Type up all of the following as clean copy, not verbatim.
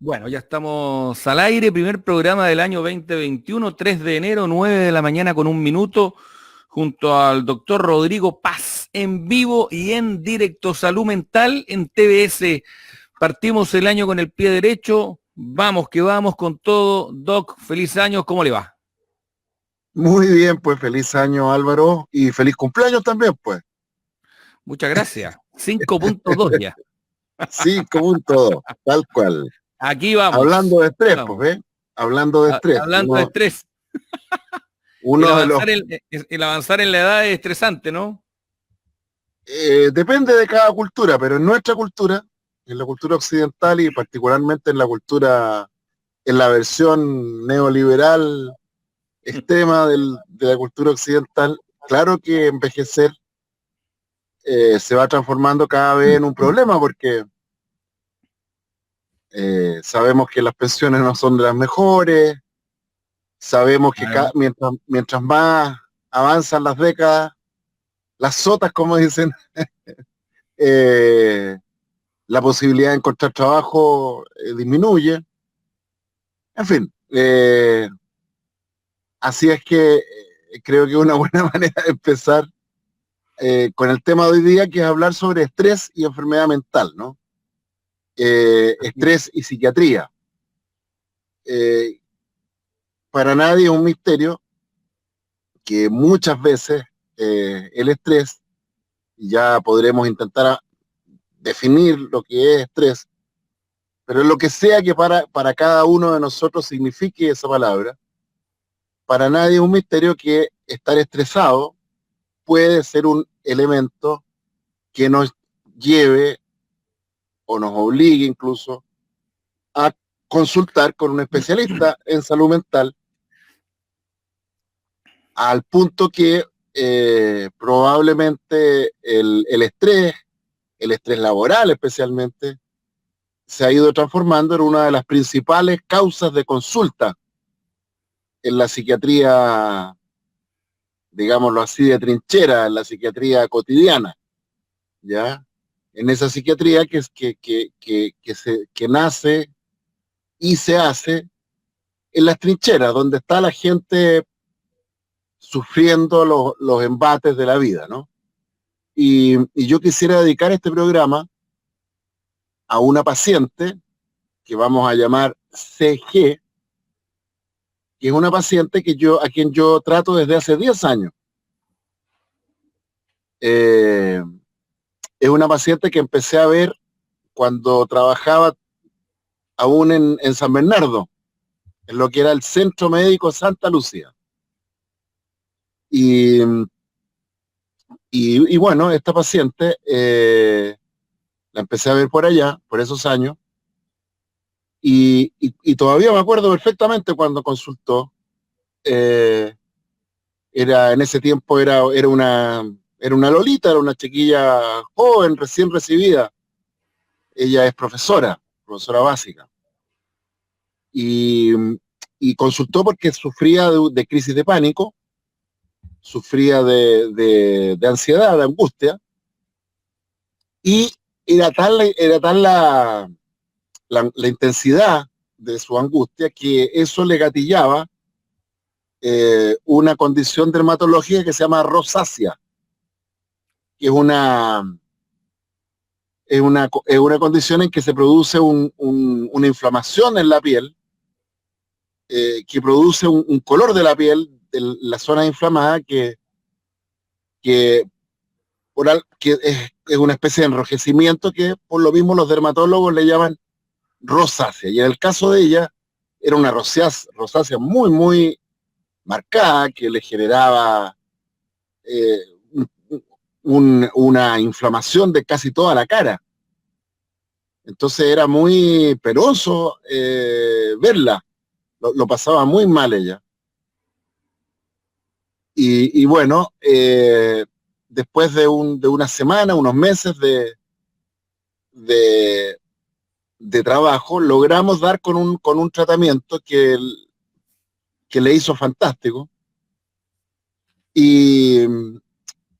Bueno, ya estamos al aire, primer programa del año 2021, 3 de enero, 9 de la mañana con 1 minuto, junto al doctor Rodrigo Paz, en vivo y en directo, Salud Mental en TBS. Partimos el año con el pie derecho, vamos que vamos con todo. Doc, feliz año, ¿cómo le va? Muy bien, pues feliz año Álvaro y feliz cumpleaños también, pues. Muchas gracias. 5.2 ya. Sí, como un todo, tal cual. Aquí vamos, Hablando de aquí estrés, pues, vamos. ¿ves? Hablando de estrés. Hablando de estrés, Uno de los... el avanzar en la edad es estresante, ¿no? depende de cada cultura, pero en nuestra cultura, en la cultura occidental y particularmente en la cultura, en la versión neoliberal extrema de la cultura occidental, claro que envejecer se va transformando cada vez en un problema porque sabemos que las pensiones no son de las mejores, sabemos que Claro. mientras más avanzan las décadas, las sotas, como dicen, eh, la posibilidad de encontrar trabajo disminuye. En fin, así es que creo que es una buena manera de empezar con el tema de hoy día, que es hablar sobre estrés y enfermedad mental, ¿no? Estrés y psiquiatría. Eh, para nadie es un misterio que muchas veces el estrés, ya podremos intentar definir lo que es estrés, pero lo que sea que para cada uno de nosotros signifique esa palabra, para nadie es un misterio que estar estresado puede ser un elemento que nos lleve o nos obligue incluso a consultar con un especialista en salud mental, al punto que probablemente el estrés laboral especialmente, se ha ido transformando en una de las principales causas de consulta en la psiquiatría, digámoslo así, de trinchera, en la psiquiatría cotidiana, ¿ya? En esa psiquiatría que nace y se hace en las trincheras, donde está la gente sufriendo los embates de la vida, ¿no? Y yo quisiera dedicar este programa a una paciente que vamos a llamar CG, que es una paciente a quien yo trato desde hace 10 años. Eh, es una paciente que empecé a ver cuando trabajaba aún en San Bernardo, en lo que era el Centro Médico Santa Lucía. Y, y bueno, esta paciente la empecé a ver por allá, por esos años, y todavía me acuerdo perfectamente cuando consultó. eh, en ese tiempo era una lolita, era una chiquilla joven, recién recibida. Ella es profesora básica. Y, y consultó porque sufría de crisis de pánico, sufría de ansiedad, de angustia, y era tal la intensidad de su angustia que eso le gatillaba una condición dermatológica que se llama rosácea, que es una condición en que se produce una inflamación en la piel, que produce un color de la piel, de la zona inflamada, que, que es una especie de enrojecimiento que por lo mismo los dermatólogos le llaman rosácea. Y en el caso de ella, era una rosácea muy, muy marcada, que le generaba eh, una inflamación de casi toda la cara. Entonces era muy penoso verla, lo pasaba muy mal ella. Y bueno, después de una semana, unos meses de, de trabajo, logramos dar con un tratamiento que le hizo fantástico y,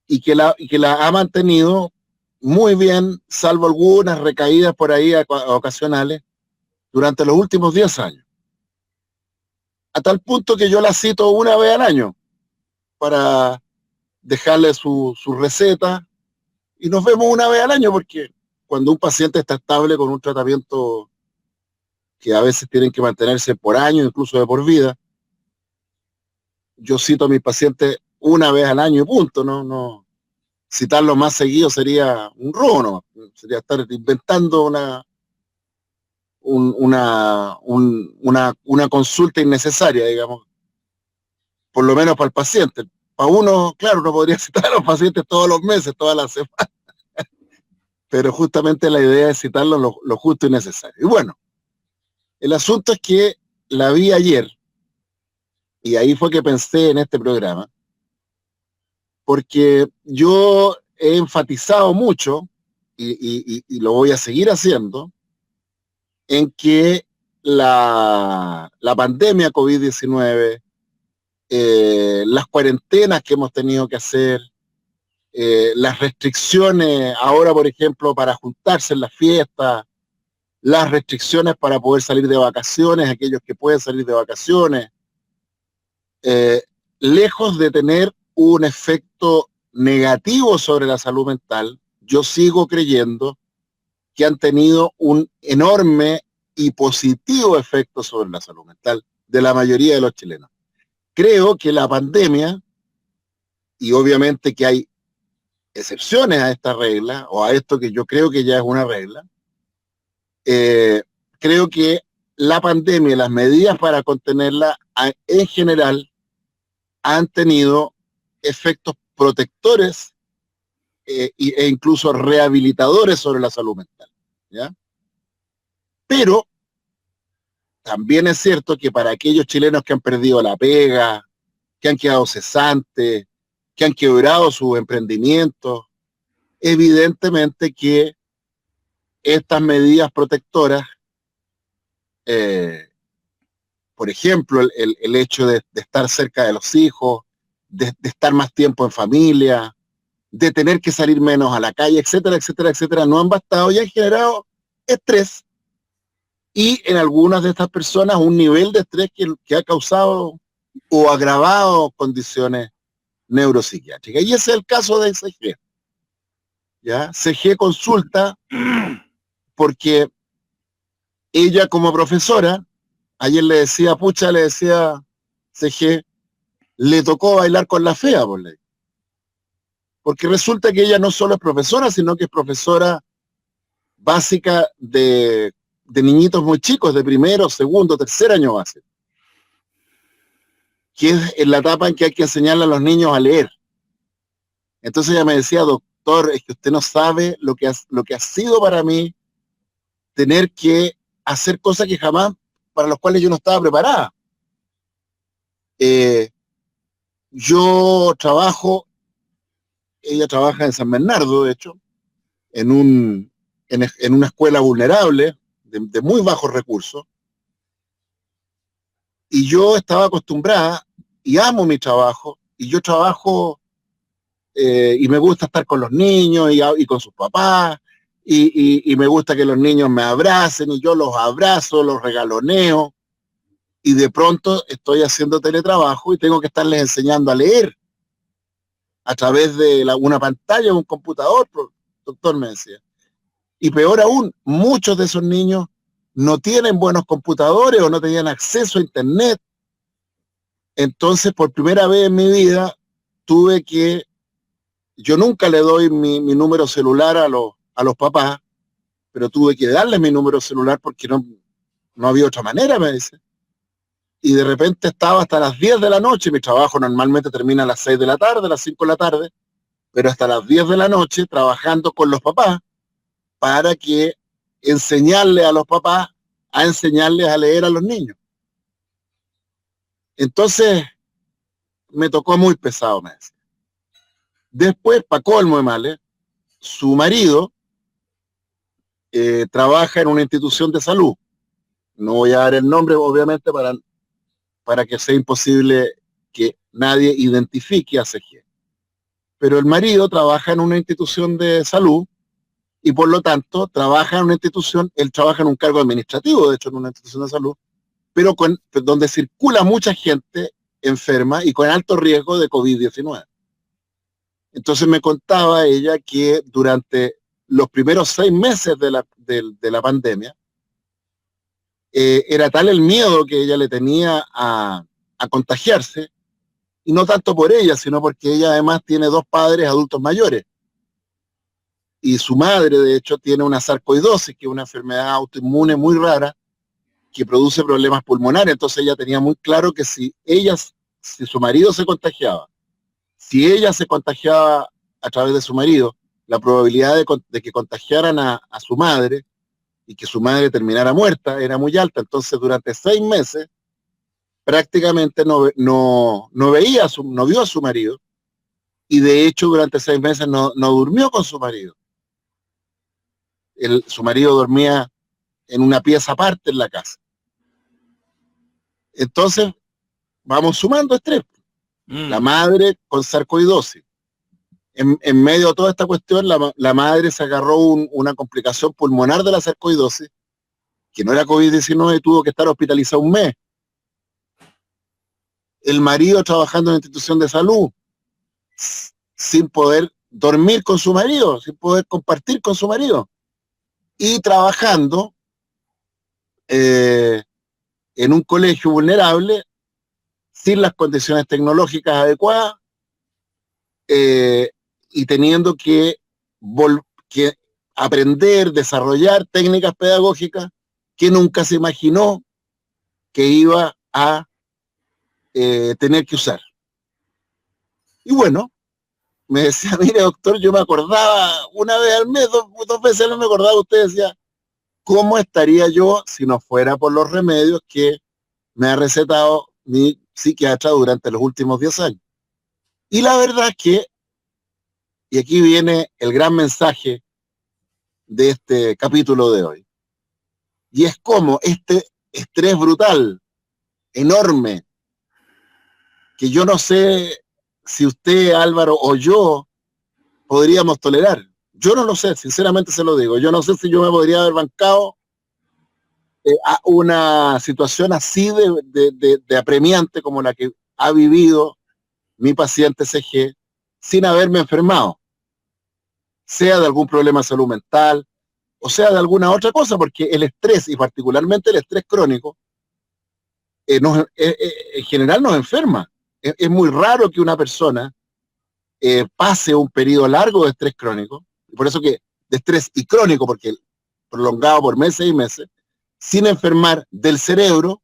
y que la ha mantenido muy bien, salvo algunas recaídas por ahí ocasionales. durante los últimos 10 años. A tal punto que yo la cito una vez al año para dejarle su receta y nos vemos una vez al año porque cuando un paciente está estable con un tratamiento que a veces tienen que mantenerse por años, incluso de por vida, yo cito a mis pacientes una vez al año y punto, no citarlo más seguido sería un robo, ¿no? Sería estar inventando una consulta innecesaria, digamos, por lo menos para el paciente. Para uno, claro, uno podría citar a los pacientes todos los meses, todas las semanas, pero justamente la idea es citarlo lo justo y necesario. Y bueno, el asunto es que la vi ayer, y ahí fue que pensé en este programa, porque yo he enfatizado mucho, y lo voy a seguir haciendo, en que la pandemia COVID-19, las cuarentenas que hemos tenido que hacer, las restricciones ahora, por ejemplo, para juntarse en las fiestas, las restricciones para poder salir de vacaciones, aquellos que pueden salir de vacaciones, eh, lejos de tener un efecto negativo sobre la salud mental, yo sigo creyendo que han tenido un enorme y positivo efecto sobre la salud mental de la mayoría de los chilenos. Creo que la pandemia, y obviamente que hay excepciones a esta regla, o a esto que yo creo que ya es una regla, creo que la pandemia y las medidas para contenerla en general han tenido efectos protectores e incluso rehabilitadores sobre la salud mental, ¿ya? Pero también es cierto que para aquellos chilenos que han perdido la pega, que han quedado cesantes, que han quebrado sus emprendimientos, evidentemente que estas medidas protectoras, eh, por ejemplo, el hecho de estar cerca de los hijos, de estar más tiempo en familia, de tener que salir menos a la calle, etcétera, etcétera, etcétera, no han bastado y han generado estrés. Y en algunas de estas personas un nivel de estrés que ha causado o agravado condiciones neuropsiquiátricas. Y ese es el caso de CG. ¿Ya? CG consulta porque ella como profesora, ayer le decía, pucha, le decía CG, le tocó bailar con la fea, por ley. Porque resulta que ella no solo es profesora, sino que es profesora básica de niñitos muy chicos, de primero, segundo, tercer año básico, que es en la etapa en que hay que enseñarle a los niños a leer. Entonces ella me decía, doctor, es que usted no sabe lo que ha sido para mí tener que hacer cosas que jamás, para las cuales yo no estaba preparada. Yo trabajo, ella trabaja en San Bernardo, de hecho, en una escuela vulnerable, de muy bajos recursos, y yo estaba acostumbrada, y amo mi trabajo, y yo trabajo, y me gusta estar con los niños y con sus papás, y me gusta que los niños me abracen, y yo los abrazo, los regaloneo, y de pronto estoy haciendo teletrabajo y tengo que estarles enseñando a leer a través de una pantalla o un computador, doctor me decía. Y peor aún, muchos de esos niños no tienen buenos computadores o no tenían acceso a internet. Entonces, por primera vez en mi vida, yo nunca le doy mi número celular a los papás, pero tuve que darles mi número celular porque no había otra manera, me dice. Y de repente estaba hasta las 10 de la noche, mi trabajo normalmente termina a las 6 de la tarde, a las 5 de la tarde, pero hasta las 10 de la noche trabajando con los papás para que enseñarle a los papás a enseñarles a leer a los niños. Entonces, me tocó muy pesado, me decía. Después, para colmo de males, su marido trabaja en una institución de salud. No voy a dar el nombre, obviamente, para que sea imposible que nadie identifique a CG. Pero el marido trabaja en una institución de salud y por lo tanto trabaja en una institución, él trabaja en un cargo administrativo, de hecho en una institución de salud, pero donde circula mucha gente enferma y con alto riesgo de COVID-19. Entonces me contaba ella que durante los primeros 6 meses de la pandemia, era tal el miedo que ella le tenía a contagiarse, y no tanto por ella, sino porque ella además tiene 2 padres adultos mayores. Y su madre, de hecho, tiene una sarcoidosis, que es una enfermedad autoinmune muy rara, que produce problemas pulmonares. Entonces ella tenía muy claro que si su marido se contagiaba, si ella se contagiaba a través de su marido, la probabilidad de que contagiaran a su madre y que su madre terminara muerta era muy alta. Entonces durante 6 meses prácticamente no vio a su marido, y de hecho durante 6 meses no durmió con su marido. Su marido dormía en una pieza aparte en la casa. Entonces vamos sumando estrés. La madre con sarcoidosis. En medio de toda esta cuestión, la madre se agarró una complicación pulmonar de la sarcoidosis, que no era COVID-19, y tuvo que estar hospitalizado 1 mes. El marido trabajando en una institución de salud, sin poder dormir con su marido, sin poder compartir con su marido, y trabajando en un colegio vulnerable, sin las condiciones tecnológicas adecuadas, y teniendo que aprender, desarrollar técnicas pedagógicas que nunca se imaginó que iba a tener que usar. Y bueno, me decía, mire doctor, yo me acordaba una vez al mes, 2 veces al mes me acordaba, usted decía, ¿cómo estaría yo si no fuera por los remedios que me ha recetado mi psiquiatra durante los últimos 10 años? Y la verdad es que, y aquí viene el gran mensaje de este capítulo de hoy, y es como este estrés brutal, enorme, que yo no sé si usted, Álvaro, o yo podríamos tolerar. Yo no lo sé, sinceramente se lo digo. Yo no sé si yo me podría haber bancado a una situación así de apremiante como la que ha vivido mi paciente CG sin haberme enfermado, sea de algún problema de salud mental o sea de alguna otra cosa, porque el estrés, y particularmente el estrés crónico, en general nos enferma. Es muy raro que una persona pase un periodo largo de estrés crónico, y por eso que de estrés y crónico, porque prolongado por meses y meses, sin enfermar del cerebro,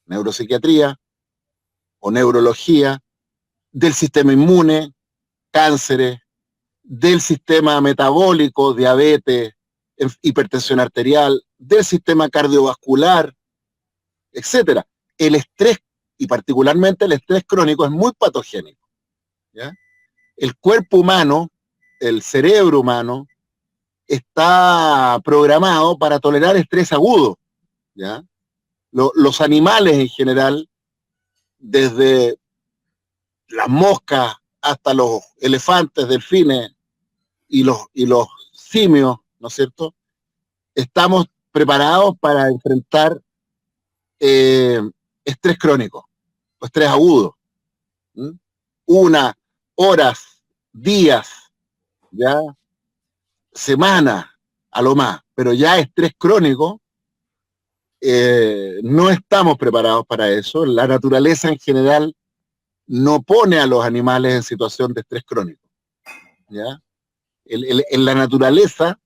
neuropsiquiatría o neurología, del sistema inmune, cánceres, del sistema metabólico, diabetes, hipertensión arterial, del sistema cardiovascular, etcétera. El estrés, y particularmente el estrés crónico, es muy patogénico, ¿ya? El cuerpo humano, el cerebro humano, está programado para tolerar estrés agudo, ¿ya? Los animales en general, desde las moscas hasta los elefantes, delfines y los simios, ¿no es cierto?, estamos preparados para enfrentar estrés crónico o estrés agudo. Horas, días, ya semanas a lo más, pero ya estrés crónico, no estamos preparados para eso. La naturaleza en general no pone a los animales en situación de estrés crónico, ¿ya? En la naturaleza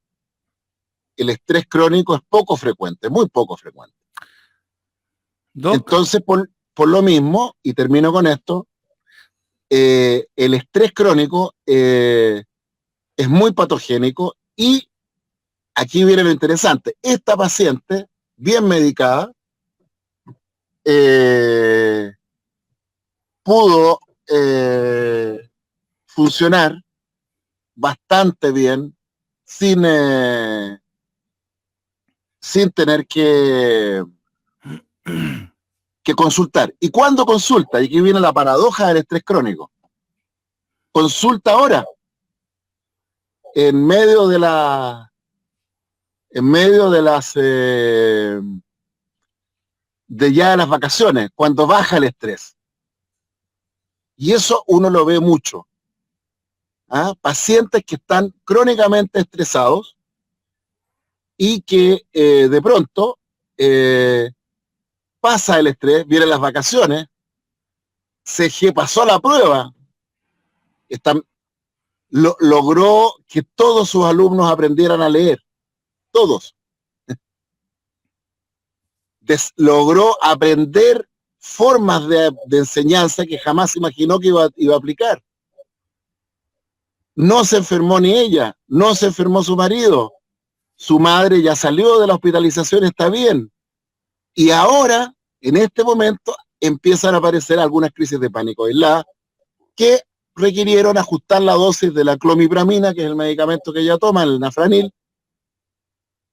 el estrés crónico es poco frecuente, muy poco frecuente. Doc. Entonces, por lo mismo, y termino con esto, el estrés crónico es muy patogénico, y aquí viene lo interesante. Esta paciente, bien medicada, pudo funcionar bastante bien sin tener que consultar. ¿Y cuándo consulta? Y aquí viene la paradoja del estrés crónico. Consulta ahora, en medio de la en medio de de las vacaciones, cuando baja el estrés. Y eso uno lo ve mucho. ¿Ah? Pacientes que están crónicamente estresados y que de pronto pasa el estrés, vienen las vacaciones, pasó la prueba, logró que todos sus alumnos aprendieran a leer, todos. Logró aprender formas de enseñanza que jamás imaginó que iba a aplicar. No se enfermó ni ella, no se enfermó su marido, su madre ya salió de la hospitalización, está bien. Y ahora, en este momento, empiezan a aparecer algunas crisis de pánico aisladas que requirieron ajustar la dosis de la clomipramina, que es el medicamento que ella toma, el Nafranil,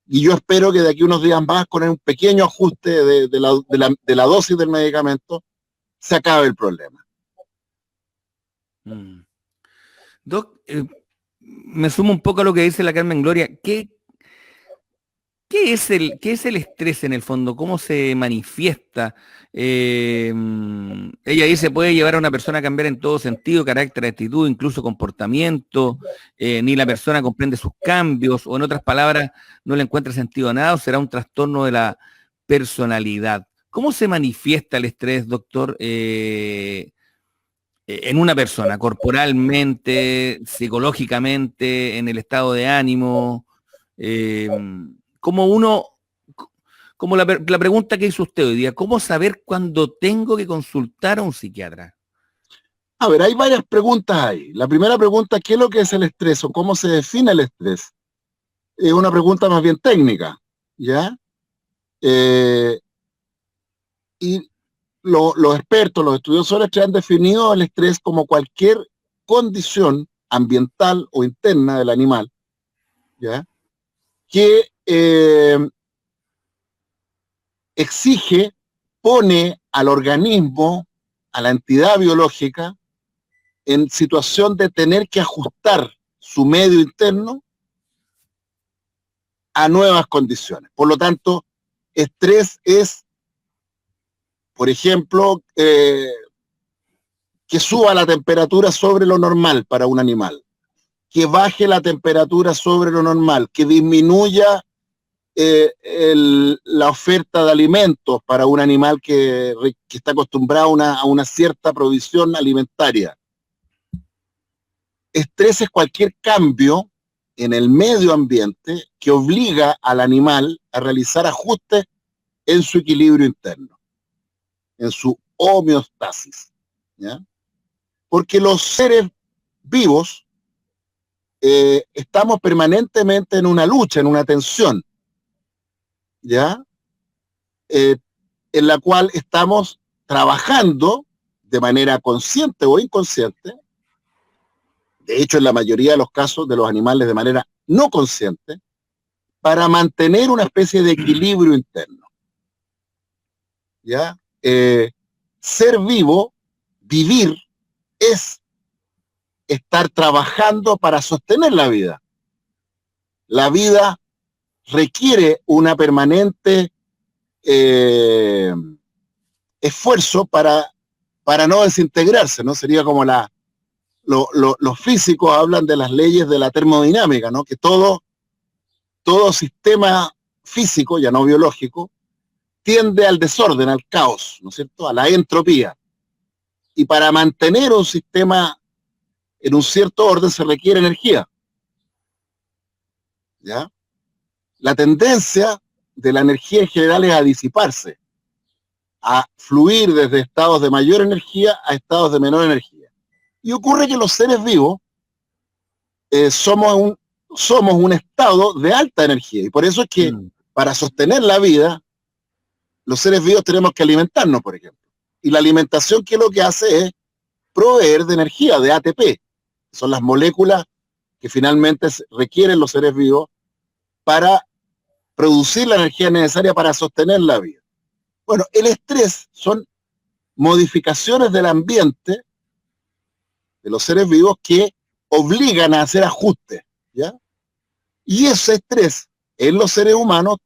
y yo espero que de aquí unos días más, con un pequeño ajuste de la dosis del medicamento, se acabe el problema. Doc, me sumo un poco a lo que dice la Carmen Gloria. ¿Qué es el estrés en el fondo? ¿Cómo se manifiesta? Ella dice, puede llevar a una persona a cambiar en todo sentido, carácter, actitud, incluso comportamiento, ni la persona comprende sus cambios, o en otras palabras, no le encuentra sentido a nada, o será un trastorno de la personalidad. ¿Cómo se manifiesta el estrés, doctor, en una persona, corporalmente, psicológicamente, en el estado de ánimo? Como la pregunta que hizo usted hoy día, ¿cómo saber cuándo tengo que consultar a un psiquiatra? A ver, hay varias preguntas ahí. La primera pregunta, ¿qué es lo que es el estrés o cómo se define el estrés? Es una pregunta más bien técnica, ¿ya? Y los expertos, los estudiosos del estrés han definido el estrés como cualquier condición ambiental o interna del animal, ¿ya? Que exige, pone al organismo, a la entidad biológica, en situación de tener que ajustar su medio interno a nuevas condiciones. Por lo tanto, estrés es, por ejemplo, que suba la temperatura sobre lo normal para un animal, que baje la temperatura sobre lo normal, que disminuya la oferta de alimentos para un animal que está acostumbrado a una cierta provisión alimentaria. Estrés es cualquier cambio en el medio ambiente que obliga al animal a realizar ajustes en su equilibrio interno, en su homeostasis, ¿ya? Porque los seres vivos estamos permanentemente en una lucha, en una tensión, ¿ya? En la cual estamos trabajando de manera consciente o inconsciente, de hecho en la mayoría de los casos de los animales de manera no consciente, para mantener una especie de equilibrio interno. ¿Ya? Ser vivo, vivir, es estar trabajando para sostener la vida. La vida requiere una permanente esfuerzo para no desintegrarse, ¿no? Sería como los físicos hablan de las leyes de la termodinámica, ¿no? Que todo sistema físico, ya no biológico, tiende al desorden, al caos, ¿no es cierto? A la entropía. Y para mantener un sistema en un cierto orden se requiere energía. ¿Ya? La tendencia de la energía en general es a disiparse, a fluir desde estados de mayor energía a estados de menor energía. Y ocurre que los seres vivos somos un estado de alta energía. Y por eso es que para sostener la vida, los seres vivos tenemos que alimentarnos, por ejemplo. Y la alimentación, ¿qué es lo que hace? Es proveer de energía, de ATP. Son las moléculas que finalmente requieren los seres vivos para producir la energía necesaria para sostener la vida. Bueno, el estrés son modificaciones del ambiente de los seres vivos que obligan a hacer ajustes, ¿ya? Y ese estrés en los seres humanos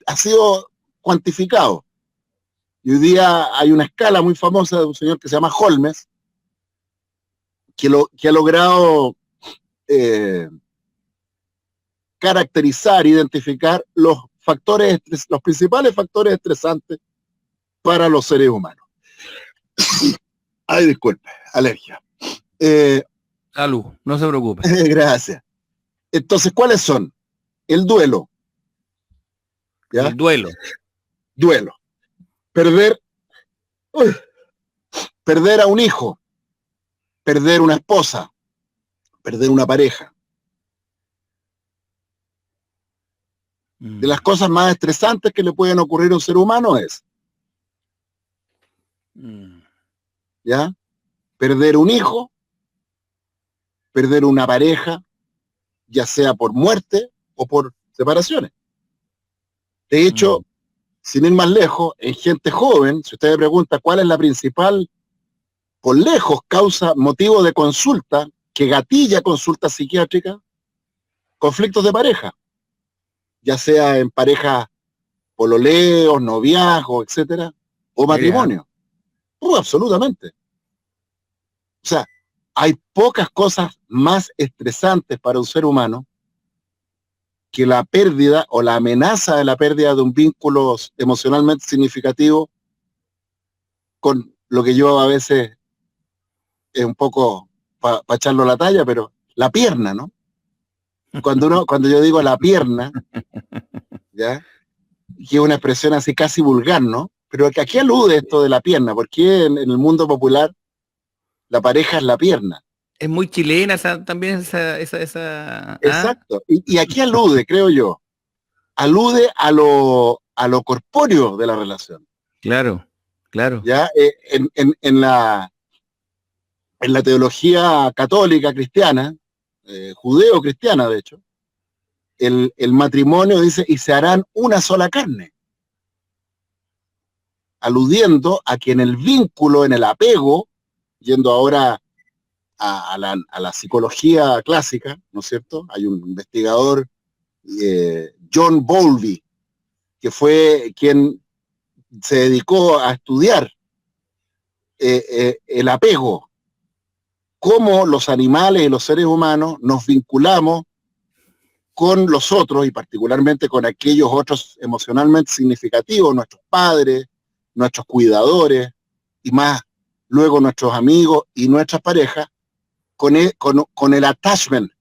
ha sido cuantificado. Y hoy día hay una escala muy famosa de un señor que se llama Holmes, que ha logrado caracterizar, identificar los principales factores estresantes para los seres humanos. Ay, disculpe, alergia. Salud, no se preocupe. Gracias. Entonces, ¿cuáles son? El duelo. ¿Ya? El duelo. Duelo. Perder a un hijo, perder una esposa, perder una pareja. De las cosas más estresantes que le pueden ocurrir a un ser humano es, ¿ya? Perder un hijo, perder una pareja, ya sea por muerte o por separaciones. De hecho, sin ir más lejos, en gente joven, si usted me pregunta cuál es la principal, por lejos, motivo de consulta, que gatilla consulta psiquiátrica, conflictos de pareja, ya sea en pareja, pololeos, noviazgo, etcétera, o matrimonio. Absolutamente. O sea, hay pocas cosas más estresantes para un ser humano que la pérdida o la amenaza de la pérdida de un vínculo emocionalmente significativo con lo que yo a veces es un poco para echarlo a la talla, pero la pierna, ¿no? Cuando yo digo la pierna, ¿ya? Que es una expresión así casi vulgar, ¿no? Pero ¿a qué alude esto de la pierna? Porque en el mundo popular la pareja es la pierna. Es muy chilena también esa. Exacto. ¿Y a qué alude, creo yo? Alude a lo corpóreo de la relación. Claro, claro. Ya en la teología católica cristiana, judeo-cristiana de hecho, el matrimonio dice, y se harán una sola carne, aludiendo a que en el vínculo, en el apego, yendo ahora a la psicología clásica, ¿no es cierto? Hay un investigador, John Bowlby, que fue quien se dedicó a estudiar el apego, cómo los animales y los seres humanos nos vinculamos con los otros y particularmente con aquellos otros emocionalmente significativos, nuestros padres, nuestros cuidadores y más luego nuestros amigos y nuestras parejas, con el attachment,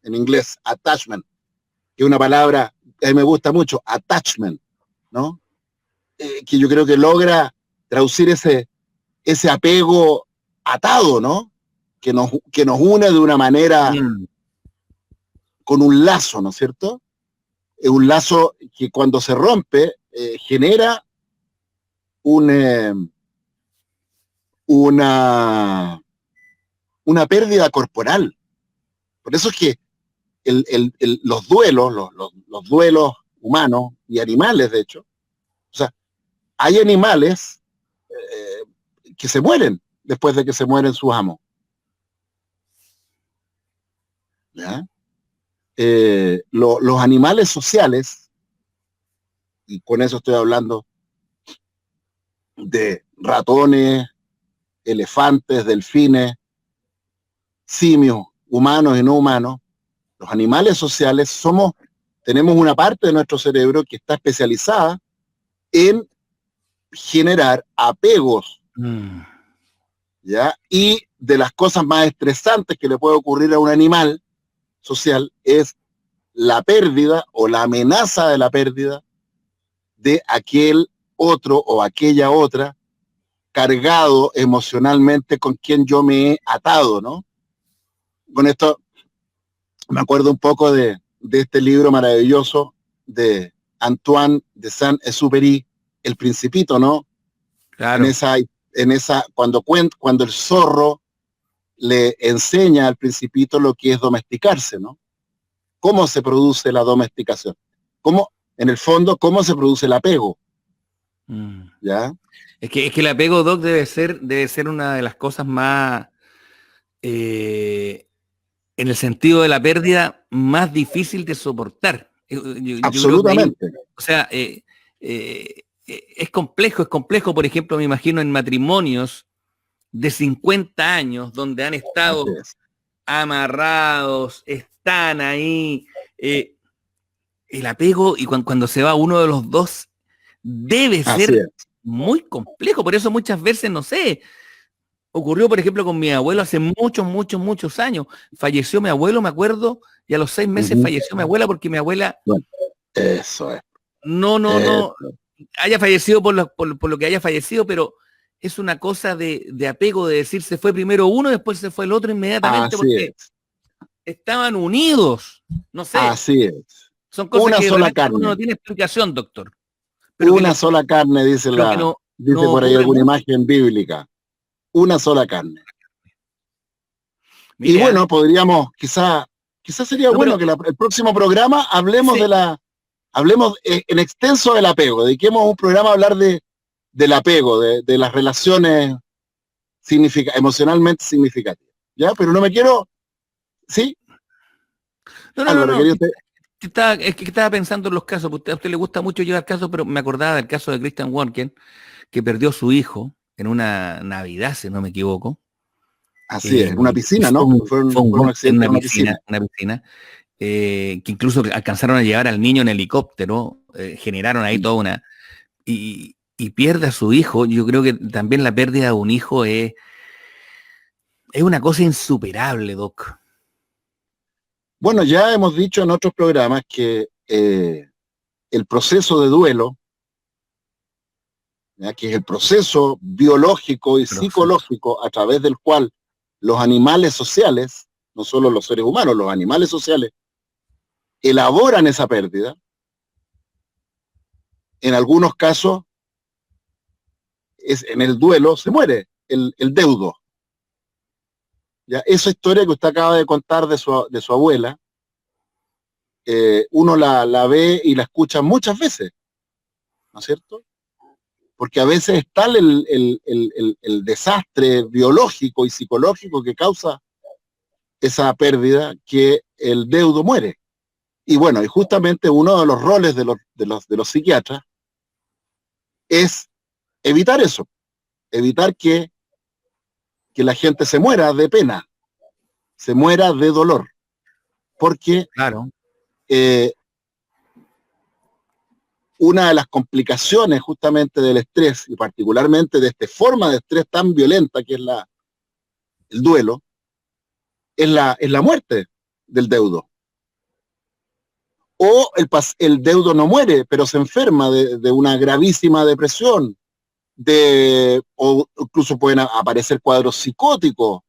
en inglés, attachment, que es una palabra que a mí me gusta mucho, attachment, ¿no? Que yo creo que logra traducir ese apego atado, ¿no? Que nos une de una manera con un lazo, ¿no es cierto? Es un lazo que cuando se rompe genera una pérdida corporal. Por eso es que los duelos, los duelos humanos y animales, de hecho, o sea, hay animales que se mueren después de que se mueren sus amos. ¿Ya? Los animales sociales, y con eso estoy hablando de ratones, elefantes, delfines, simios, humanos y no humanos, los animales sociales tenemos una parte de nuestro cerebro que está especializada en generar apegos, ¿ya? Y de las cosas más estresantes que le puede ocurrir a un animal social es la pérdida o la amenaza de la pérdida de aquel otro o aquella otra cargado emocionalmente con quien yo me he atado, ¿no? Con esto me acuerdo un poco de este libro maravilloso de Antoine de Saint-Exupéry, El Principito, ¿no? Claro. Cuando el zorro le enseña al Principito lo que es domesticarse, ¿no? ¿Cómo se produce la domesticación? En el fondo, ¿cómo se produce el apego? ¿Ya? Es que el apego, Doc, debe ser una de las cosas más, en el sentido de la pérdida, más difícil de soportar. Yo creo que ahí, Absolutamente. o sea, es complejo, por ejemplo, me imagino en matrimonios de 50 años donde han Así estado es. amarrados, están ahí, el apego y cuando se va uno de los dos debe Así ser es. muy complejo, por eso muchas veces, no sé, ocurrió por ejemplo con mi abuelo hace muchos años, falleció mi abuelo, me acuerdo, y a los 6 meses Ujú. falleció mi abuela porque mi abuela Bueno, eso es. Eh, no haya fallecido por lo que haya fallecido, pero es una cosa de apego, de decir se fue primero uno, después se fue el otro inmediatamente Así porque es. estaban unidos. No sé, Así es. son cosas Una que sola realmente uno no carne. tiene explicación, doctor. Pero que, Una sola carne, pero que no, dice no por ahí ocurre alguna mucho. imagen bíblica. Una sola carne. Y Mire, bueno, podríamos, quizá sería no, bueno pero que el próximo programa sí, hablemos en extenso del apego. Dediquemos un programa a hablar del apego, de las relaciones emocionalmente significativas. ¿Ya? Pero no me quiero, ¿sí? Álvaro, no. quería usted. Es que estaba pensando en los casos, porque a usted le gusta mucho llevar casos, pero me acordaba del caso de Christian Walken, que perdió a su hijo en una Navidad, si no me equivoco. Así es, en una Y piscina, ¿no? fue un Fue un golpe en accidente en una piscina. una piscina, que incluso alcanzaron a llevar al niño en helicóptero, generaron ahí toda una... Y pierde a su hijo, yo creo que también la pérdida de un hijo es una cosa insuperable, Doc. Bueno, ya hemos dicho en otros programas que el proceso de duelo, ¿ya? Que es el proceso biológico y Proceso. psicológico a través del cual los animales sociales, no solo los seres humanos, los animales sociales, elaboran esa pérdida. En algunos casos, en el duelo se muere el deudo. ¿Ya? Esa historia que usted acaba de contar de su abuela, uno la ve y la escucha muchas veces, ¿no es cierto? Porque a veces es tal el desastre biológico y psicológico que causa esa pérdida que el deudo muere. Y bueno, y justamente uno de los roles de los psiquiatras es evitar eso, evitar que la gente se muera de pena, se muera de dolor, porque Claro. eh, una de las complicaciones justamente del estrés, y particularmente de esta forma de estrés tan violenta que es el duelo, es la muerte del deudo. O el deudo no muere, pero se enferma de una gravísima depresión, o incluso pueden aparecer cuadros psicóticos,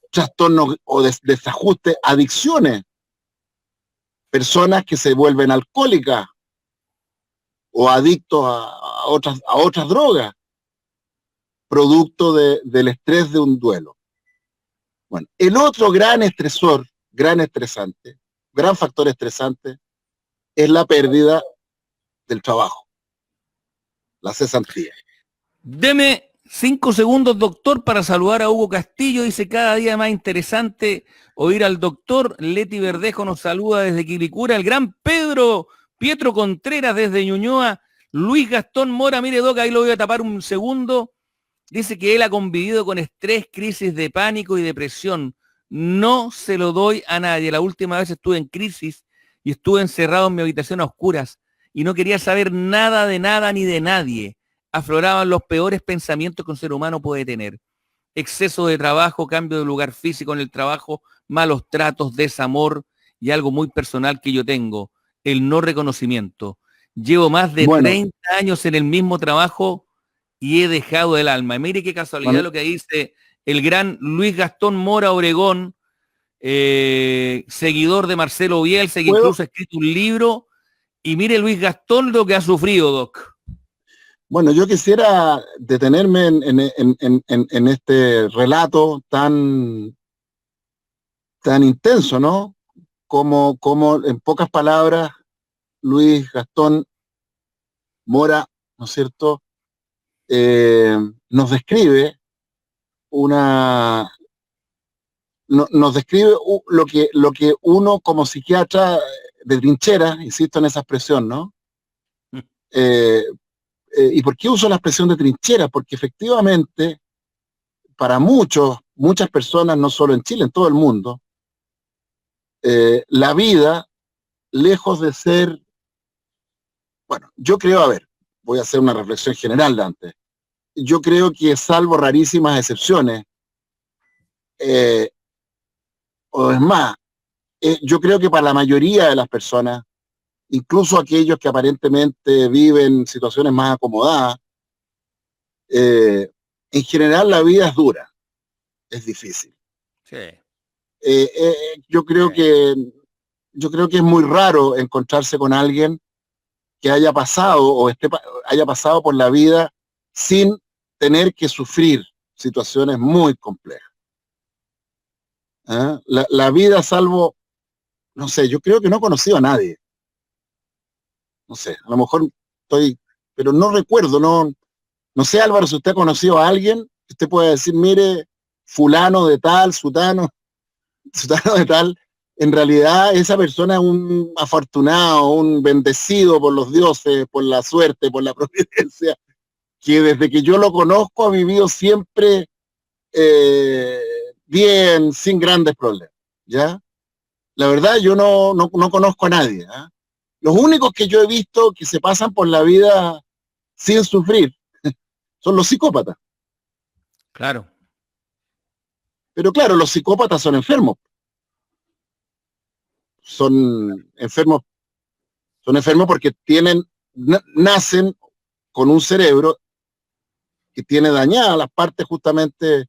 trastornos o desajustes, adicciones, personas que se vuelven alcohólicas o adictos a otras drogas, producto del estrés de un duelo. Bueno, el otro gran estresor, gran estresante, gran factor estresante, es la pérdida del trabajo, la cesantía. Deme 5 segundos, doctor, para saludar a Hugo Castillo. Dice cada día más interesante oír al doctor. Leti Verdejo nos saluda desde Quilicura. El gran Pietro Contreras desde Ñuñoa. Luis Gastón Mora, mire, Doc, ahí lo voy a tapar un segundo. Dice que él ha convivido con estrés, crisis de pánico y depresión. No se lo doy a nadie. La última vez estuve en crisis y estuve encerrado en mi habitación a oscuras y no quería saber nada de nada ni de nadie. Afloraban los peores pensamientos que un ser humano puede tener. Exceso de trabajo, cambio de lugar físico en el trabajo, malos tratos, desamor y algo muy personal que yo tengo, el no reconocimiento. Llevo más de Bueno, 30 años en el mismo trabajo y he dejado el alma. Y mire qué casualidad bueno, lo que dice el gran Luis Gastón Mora Obregón, seguidor de Marcelo Bielsa, que puedo, incluso ha escrito un libro. Y mire Luis Gastón lo que ha sufrido, Doc. bueno, yo quisiera detenerme en este relato tan intenso, ¿no? Como en pocas palabras Luis Gastón Mora, ¿no es cierto?, eh, nos describe una, nos describe lo que uno como psiquiatra de trinchera, insisto en esa expresión, ¿no? ¿Y por qué uso la expresión de trinchera? Porque efectivamente, para muchas personas, no solo en Chile, en todo el mundo, la vida, lejos de ser, bueno, yo creo, a ver, voy a hacer una reflexión general de antes. Yo creo que salvo rarísimas excepciones, eh, o es más, yo creo que para la mayoría de las personas, incluso aquellos que aparentemente viven situaciones más acomodadas, en general la vida es dura, es difícil. Sí. Yo creo que es muy raro encontrarse con alguien que haya pasado haya pasado por la vida sin tener que sufrir situaciones muy complejas. ¿Eh? La vida, salvo, no sé, yo creo que no he conocido a nadie. No sé, a lo mejor pero no recuerdo, no sé, Álvaro, si usted ha conocido a alguien, usted puede decir, mire, fulano de tal, sutano de tal, en realidad esa persona es un afortunado, un bendecido por los dioses, por la suerte, por la providencia, que desde que yo lo conozco ha vivido siempre bien, sin grandes problemas, ¿ya? La verdad, yo no conozco a nadie, ¿eh? Los únicos que yo he visto que se pasan por la vida sin sufrir son los psicópatas. Claro. Pero claro, los psicópatas son enfermos. Son enfermos, porque nacen con un cerebro que tiene dañadas las partes, justamente,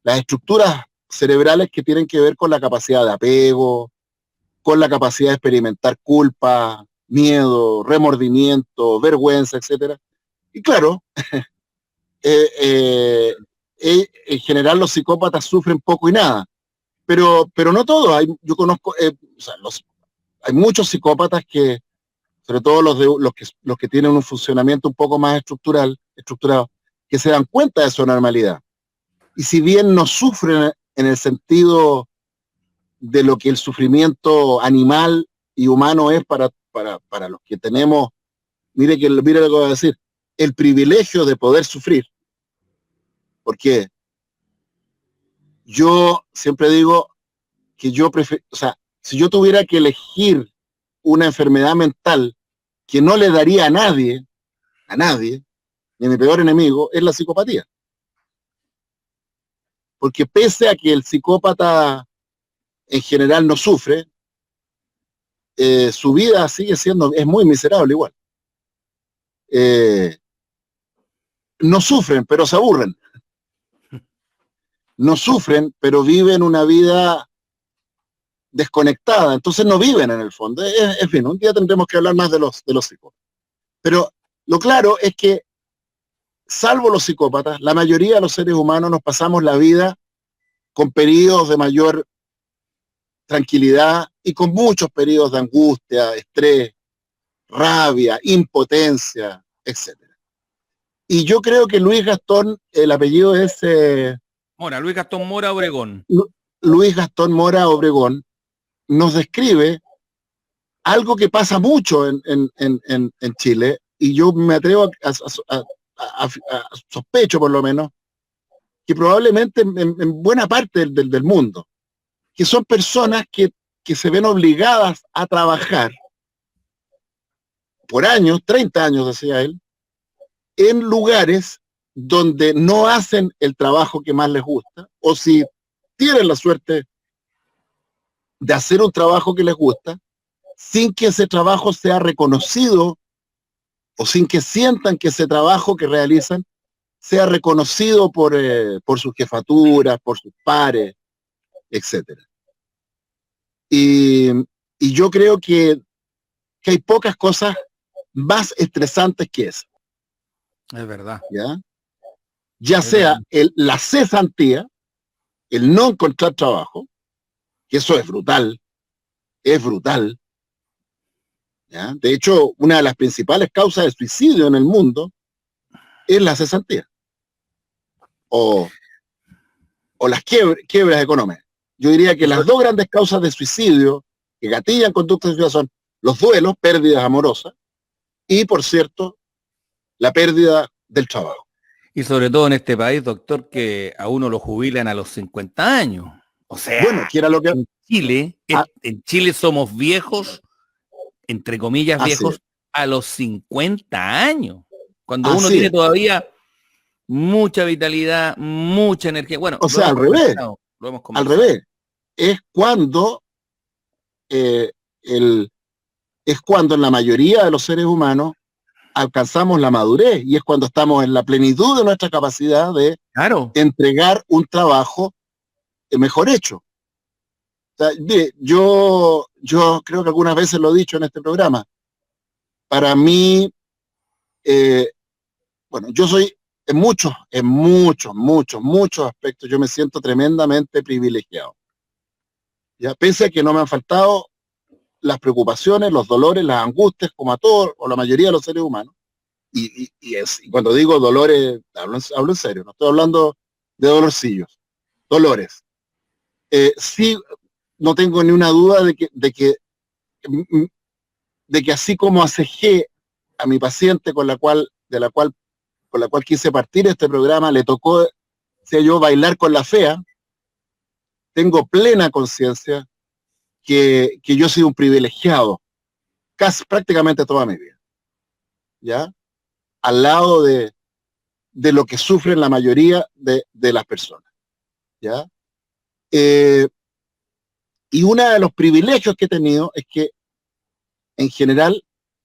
las estructuras cerebrales que tienen que ver con la capacidad de apego, con la capacidad de experimentar culpa, miedo, remordimiento, vergüenza, etcétera. Y claro, en general los psicópatas sufren poco y nada, pero no todos. Yo conozco, o sea, hay muchos psicópatas que, sobre todo los que tienen un funcionamiento un poco más estructurado, que se dan cuenta de su normalidad. Y si bien no sufren en el sentido de lo que el sufrimiento animal y humano es para los que tenemos, mire lo que voy a decir, el privilegio de poder sufrir, porque yo siempre digo que yo prefiero, o sea, si yo tuviera que elegir una enfermedad mental que no le daría a nadie, ni a mi peor enemigo, es la psicopatía. Porque pese a que el psicópata en general no sufre, su vida es muy miserable igual. No sufren, pero se aburren. No sufren, pero viven una vida desconectada, entonces no viven en el fondo. En fin, un día tendremos que hablar más de los psicópatas. Pero lo claro es que, salvo los psicópatas, la mayoría de los seres humanos nos pasamos la vida con periodos de mayor tranquilidad y con muchos periodos de angustia, estrés, rabia, impotencia, etcétera. Y yo creo que Luis Gastón, el apellido es Mora, Luis Gastón Mora Obregón. Luis Gastón Mora Obregón, nos describe algo que pasa mucho en Chile, y yo me atrevo a sospecho por lo menos, que probablemente en buena parte del mundo, que son personas que se ven obligadas a trabajar por años, 30 años decía él, en lugares donde no hacen el trabajo que más les gusta, o si tienen la suerte de hacer un trabajo que les gusta, sin que ese trabajo sea reconocido o sin que sientan que ese trabajo que realizan sea reconocido por sus jefaturas, por sus pares, etcétera. Y yo creo que hay pocas cosas más estresantes que eso. Es verdad. Ya sea la cesantía, el no encontrar trabajo, que eso es brutal, ¿ya? De hecho, una de las principales causas de suicidio en el mundo es la cesantía o las quiebras económicas. Yo diría que las dos grandes causas de suicidio que gatillan conductas de suicidio son los duelos, pérdidas amorosas, y por cierto, la pérdida del trabajo. Y sobre todo en este país, doctor, que a uno lo jubilan a los 50 años. O sea, Bueno, que era lo que... en Chile somos viejos, entre comillas viejos, es. a los 50 años. Cuando uno Así tiene es. todavía mucha vitalidad, mucha energía. Bueno, O sea, al revés, lo hemos al conversado. revés. Es cuando eh, es cuando en la mayoría de los seres humanos alcanzamos la madurez y es cuando estamos en la plenitud de nuestra capacidad de Claro. entregar un trabajo mejor hecho. O sea, mire, yo creo que algunas veces lo he dicho en este programa. Para mí, bueno, yo soy muchos aspectos, yo me siento tremendamente privilegiado. Ya, pese a que no me han faltado las preocupaciones, los dolores, las angustias, como a todos o la mayoría de los seres humanos. Y cuando digo dolores, hablo en serio, no estoy hablando de dolorcillos, dolores. Sí, no tengo ni una duda de que así como acejé a mi paciente con la cual quise partir este programa, le tocó, sea yo, bailar con la fea, tengo plena conciencia que yo he sido un privilegiado casi prácticamente toda mi vida, ¿ya? Al lado de lo que sufren la mayoría de las personas, ¿ya? Y uno de los privilegios que he tenido es que, en general,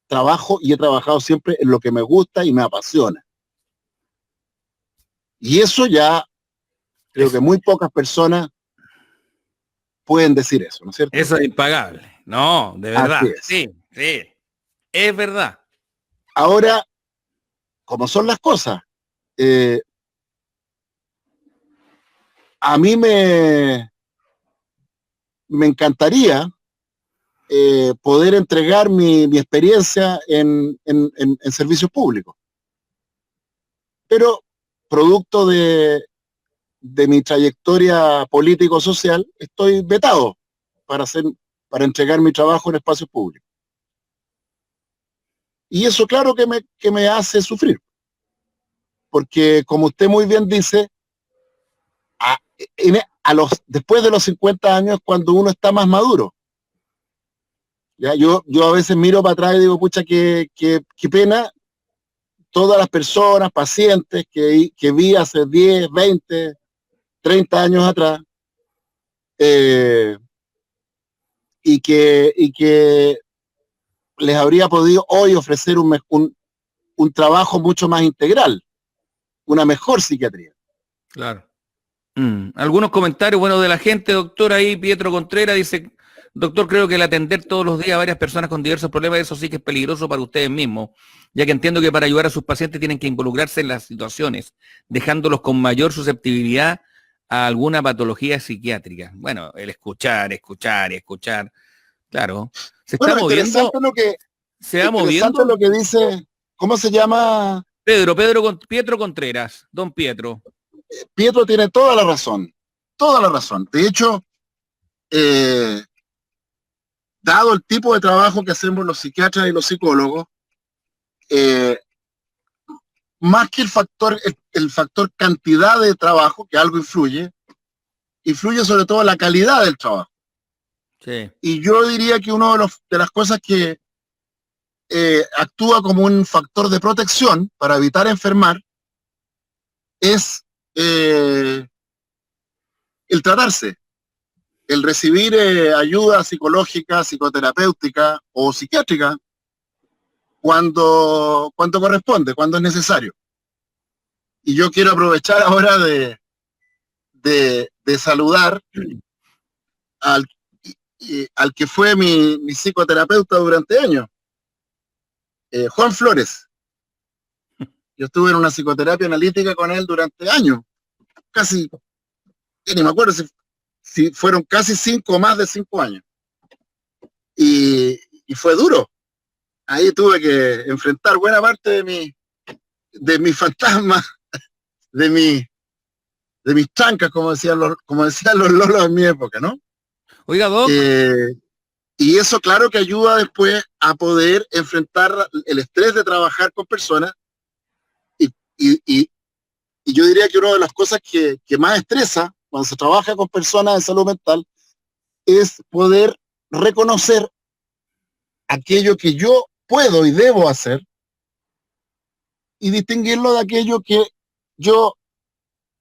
trabajo y he trabajado siempre en lo que me gusta y me apasiona. Y eso ya creo que muy pocas personas pueden decir eso, ¿no es cierto? Eso es impagable. No, de Así verdad. es. Sí, sí. Es verdad. Ahora, como son las cosas, eh, a mí me encantaría poder entregar mi experiencia en servicios públicos. Pero producto de mi trayectoria político-social, estoy vetado para entregar mi trabajo en espacios públicos. Y eso claro que me hace sufrir, porque como usted muy bien dice, a, después de los 50 años cuando uno está más maduro. ¿Ya? Yo a veces miro para atrás y digo, pucha, qué pena todas las personas, pacientes que vi hace 10, 20, 30 años atrás, eh, y que les habría podido hoy ofrecer un trabajo mucho más integral, una mejor psiquiatría. Claro. Algunos comentarios, bueno, de la gente, doctor, ahí Pietro Contreras dice, doctor, creo que el atender todos los días a varias personas con diversos problemas, eso sí que es peligroso para ustedes mismos, ya que entiendo que para ayudar a sus pacientes tienen que involucrarse en las situaciones, dejándolos con mayor susceptibilidad a alguna patología psiquiátrica. Bueno, el escuchar, claro. Se está Bueno, moviendo, se va interesante moviendo. lo que dice, ¿cómo se llama? Pietro Contreras, don Pietro. Pietro tiene toda la razón, toda la razón. De hecho, eh, dado el tipo de trabajo que hacemos los psiquiatras y los psicólogos, eh, más que el factor cantidad de trabajo, que algo influye sobre todo la calidad del trabajo. Sí. Y yo diría que una de las cosas que actúa como un factor de protección para evitar enfermar es el tratarse, el recibir ayuda psicológica, psicoterapéutica o psiquiátrica cuando corresponde, cuando es necesario. Y yo quiero aprovechar ahora de saludar al, al que fue mi psicoterapeuta durante años, Juan Flores. Yo estuve en una psicoterapia analítica con él durante años, casi, ni me acuerdo si fueron casi 5, más de 5 años. Y fue duro. Ahí tuve que enfrentar buena parte de mi fantasma, de, mi, de mis trancas, como decían los lolos en mi época, ¿no? Oiga, Doc, Eh, Y eso claro que ayuda después a poder enfrentar el estrés de trabajar con personas y, y, y, y yo diría que una de las cosas que más estresa cuando se trabaja con personas de salud mental es poder reconocer aquello que yo puedo y debo hacer y distinguirlo de aquello que yo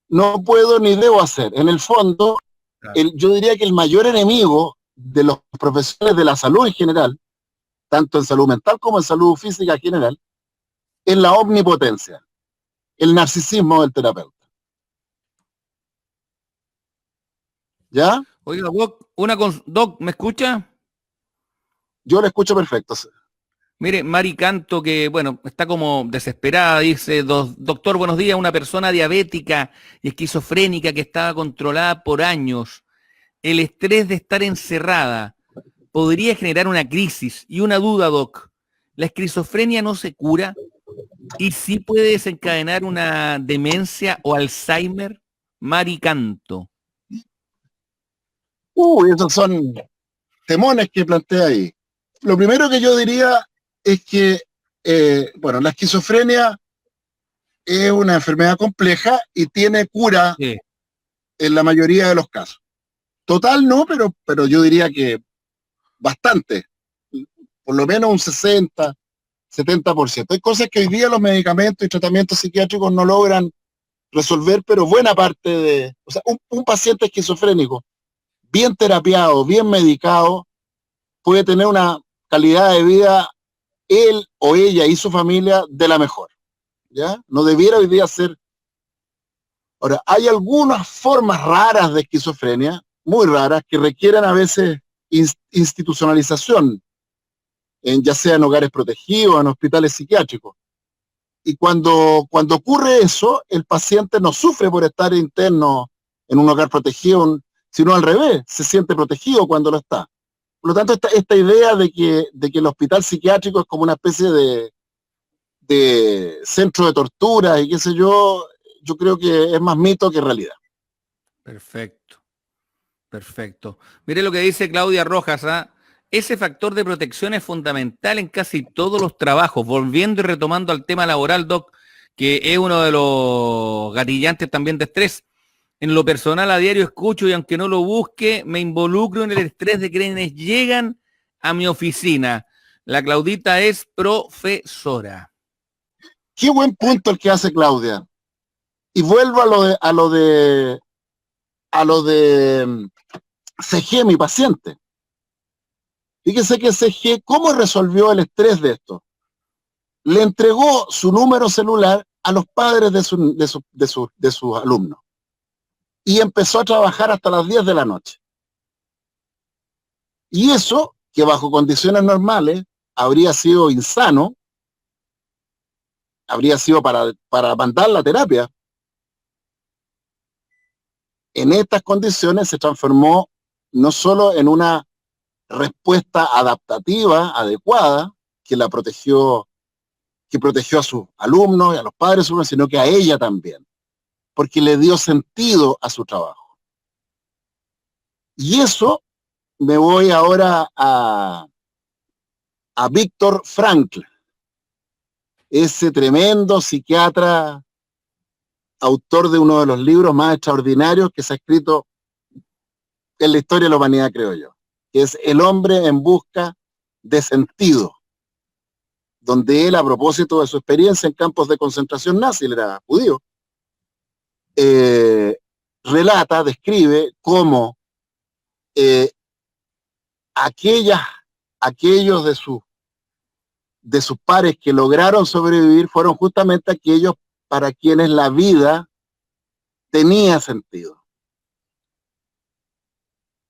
no puedo ni debo hacer. En el fondo, Claro. yo diría que el mayor enemigo de los profesionales de la salud en general, tanto en salud mental como en salud física en general, es la omnipotencia, el narcisismo del terapeuta. ¿Ya? Oiga, Doc, Doc, ¿me escucha? Yo lo escucho perfecto. Mire, Mari Canto, que bueno, está como desesperada, dice, doctor, buenos días, una persona diabética y esquizofrénica que estaba controlada por años. El estrés de estar encerrada podría generar una crisis y una duda, Doc. ¿La esquizofrenia no se cura y sí puede desencadenar una demencia o Alzheimer? Mari Canto. Esos son temones que plantea ahí. Lo primero que yo diría es que, bueno, la esquizofrenia es una enfermedad compleja y tiene cura Sí. en la mayoría de los casos. Total no, pero yo diría que bastante, por lo menos un 60, 70%. Hay cosas que hoy día los medicamentos y tratamientos psiquiátricos no logran resolver, pero buena parte de, o sea, un paciente esquizofrénico, bien terapiado, bien medicado, puede tener una calidad de vida, él o ella y su familia, de la mejor. ¿Ya? No debiera hoy día ser. Ahora, hay algunas formas raras de esquizofrenia, muy raras, que requieren a veces institucionalización, ya sea en hogares protegidos, en hospitales psiquiátricos. Y cuando ocurre eso, el paciente no sufre por estar interno en un hogar protegido, sino al revés, se siente protegido cuando lo está. Por lo tanto, esta idea de que el hospital psiquiátrico es como una especie de centro de tortura y qué sé yo creo que es más mito que realidad. Perfecto, perfecto. Mire lo que dice Claudia Rojas, ¿ah? Ese factor de protección es fundamental en casi todos los trabajos, volviendo y retomando al tema laboral, Doc, que es uno de los gatillantes también de estrés. En lo personal, a diario escucho y aunque no lo busque, me involucro en el estrés de quienes llegan a mi oficina. La Claudita es profesora. Qué buen punto el que hace Claudia. Y vuelvo a lo de CG, mi paciente. Fíjese que CG, ¿cómo resolvió el estrés de esto? Le entregó su número celular a los padres de sus alumnos y empezó a trabajar hasta las 10 de la noche. Y eso, que bajo condiciones normales habría sido insano, habría sido para mandar la terapia, en estas condiciones se transformó no solo en una respuesta adaptativa, adecuada, que protegió a sus alumnos y a los padres, sino que a ella también, porque le dio sentido a su trabajo. Y eso me voy ahora a Viktor Frankl, ese tremendo psiquiatra, autor de uno de los libros más extraordinarios que se ha escrito en la historia de la humanidad, creo yo, que es El hombre en busca de sentido, donde él, a propósito de su experiencia en campos de concentración nazi, él era judío, relata, describe cómo eh, aquellos de sus pares que lograron sobrevivir fueron justamente aquellos para quienes la vida tenía sentido.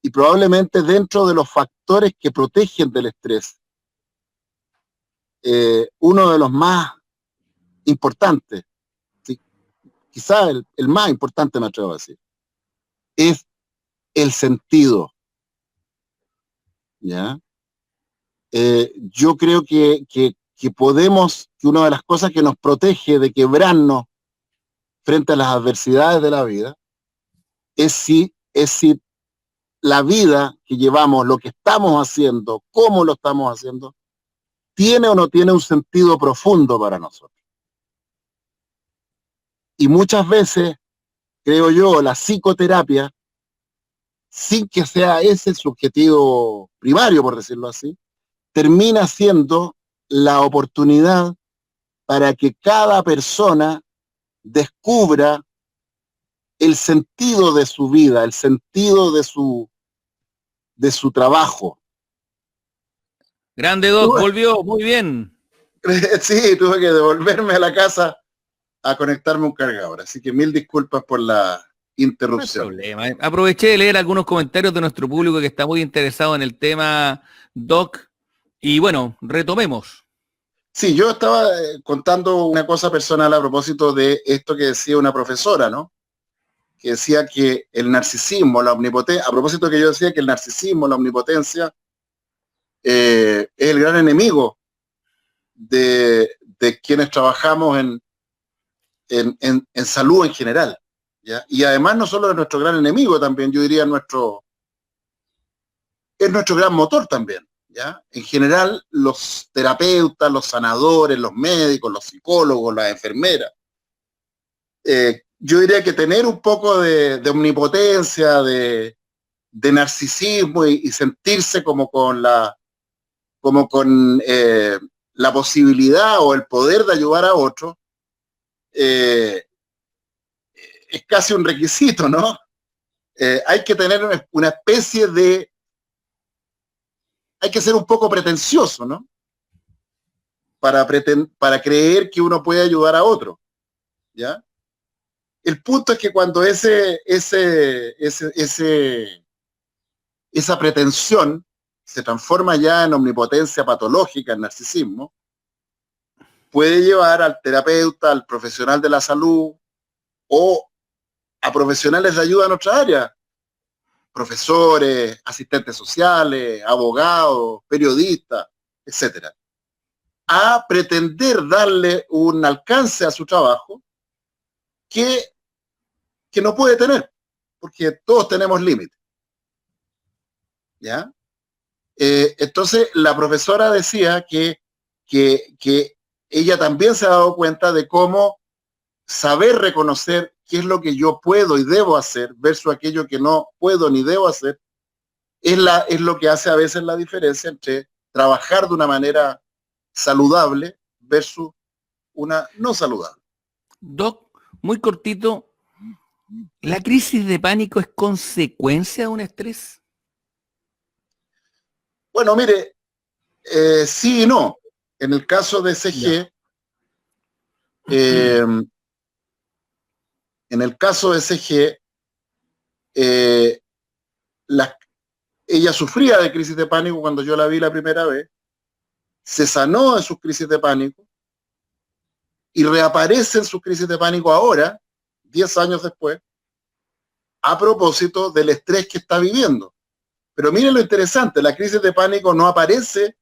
Y probablemente dentro de los factores que protegen del estrés, uno de los más importantes, ¿sí? Quizá el más importante, me atrevo a decir, es el sentido. ¿Ya? Yo creo que podemos, que una de las cosas que nos protege de quebrarnos frente a las adversidades de la vida es si la vida que llevamos, lo que estamos haciendo, cómo lo estamos haciendo, tiene o no tiene un sentido profundo para nosotros. Y muchas veces, creo yo, la psicoterapia, sin que sea ese su objetivo primario, por decirlo así, termina siendo la oportunidad para que cada persona descubra el sentido de su vida, el sentido de su trabajo. Grande Doc, volvió, muy bien. Sí, tuve que devolverme a la casa a conectarme un cargador, así que mil disculpas por la interrupción. No hay problema. Aproveché de leer algunos comentarios de nuestro público que está muy interesado en el tema, Doc, y bueno, retomemos. Sí, yo estaba contando una cosa personal a propósito de esto que decía una profesora, ¿no? Que decía que el narcisismo, la omnipotencia, a propósito que yo decía que el narcisismo, la omnipotencia, es el gran enemigo de quienes trabajamos en salud en general, ¿ya? Y además no solo es nuestro gran enemigo, también yo diría es nuestro gran motor también, ¿ya? En general, los terapeutas, los sanadores, los médicos, los psicólogos, las enfermeras, yo diría que tener un poco de omnipotencia, de narcisismo y sentirse como con la posibilidad o el poder de ayudar a otros, es casi un requisito, ¿no? Hay que tener una especie de... Hay que ser un poco pretencioso, ¿no? Para creer que uno puede ayudar a otro, ¿ya? El punto es que cuando esa pretensión se transforma ya en omnipotencia patológica, en narcisismo, puede llevar al terapeuta, al profesional de la salud o a profesionales de ayuda en otra área, profesores, asistentes sociales, abogados, periodistas, etcétera, a pretender darle un alcance a su trabajo que no puede tener, porque todos tenemos límites. ¿Ya? Entonces, la profesora decía que ella también se ha dado cuenta de cómo saber reconocer qué es lo que yo puedo y debo hacer versus aquello que no puedo ni debo hacer, es lo que hace a veces la diferencia entre trabajar de una manera saludable versus una no saludable. Doc, muy cortito, ¿la crisis de pánico es consecuencia de un estrés? Bueno, mire, sí y no. En el caso de SG, en el caso de SG, ella sufría de crisis de pánico cuando yo la vi la primera vez, se sanó de sus crisis de pánico y reaparece en sus crisis de pánico ahora, 10 años después, a propósito del estrés que está viviendo. Pero miren lo interesante, la crisis de pánico no aparece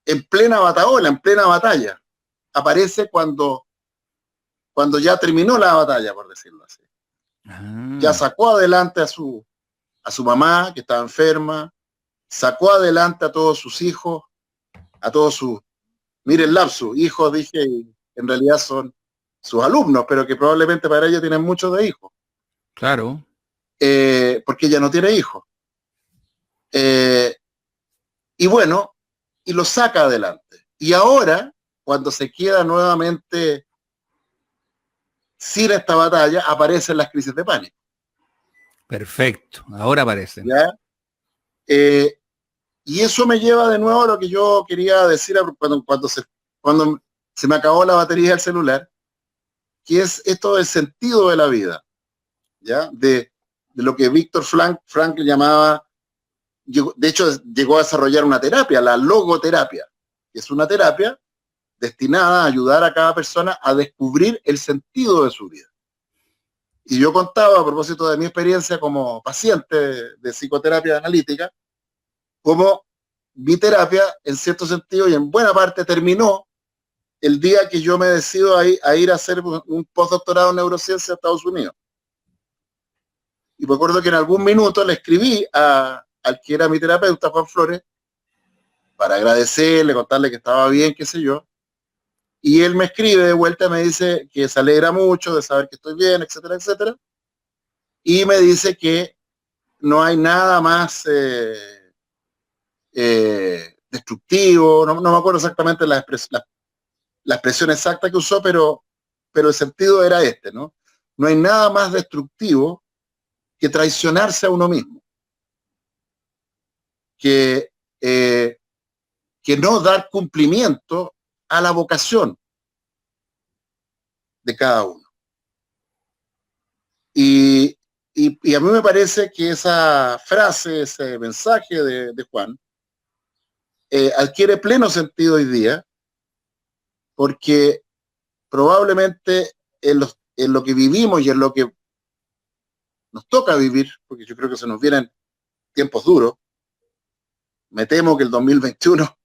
en plena bataola, en plena batalla. Aparece cuando ya terminó la batalla, por decirlo así. Ya sacó adelante a su mamá, que estaba enferma, sacó adelante a todos sus hijos, a todos sus, miren lapsus, hijos, dije, y en realidad son sus alumnos, pero que probablemente para ella tienen muchos de hijos. Claro. Porque ella no tiene hijos. Y bueno, y lo saca adelante. Y ahora, cuando se queda nuevamente sin esta batalla, aparecen las crisis de pánico. Perfecto, ahora aparecen. ¿Ya? Y eso me lleva de nuevo a lo que yo quería decir cuando se me acabó la batería del celular, que es esto del sentido de la vida, ¿ya? De lo que Víctor Frankl llamaba, de hecho llegó a desarrollar una terapia, la logoterapia, que es una terapia destinada a ayudar a cada persona a descubrir el sentido de su vida. Y yo contaba, a propósito de mi experiencia como paciente de psicoterapia analítica, cómo mi terapia, en cierto sentido y en buena parte, terminó el día que yo me decido a ir a hacer un postdoctorado en neurociencia a Estados Unidos. Y me acuerdo que en algún minuto le escribí al que era mi terapeuta, Juan Flores, para agradecerle, contarle que estaba bien, qué sé yo. Y él me escribe de vuelta, me dice que se alegra mucho de saber que estoy bien, etcétera, etcétera. Y me dice que no hay nada más destructivo, no me acuerdo exactamente la expresión exacta que usó, pero el sentido era este, ¿no? No hay nada más destructivo que traicionarse a uno mismo, que, eh, que no dar cumplimiento a la vocación de cada uno. Y a mí me parece que esa frase, ese mensaje de Juan, adquiere pleno sentido hoy día, porque probablemente en lo que vivimos y en lo que nos toca vivir, porque yo creo que se nos vienen tiempos duros, me temo que el 2021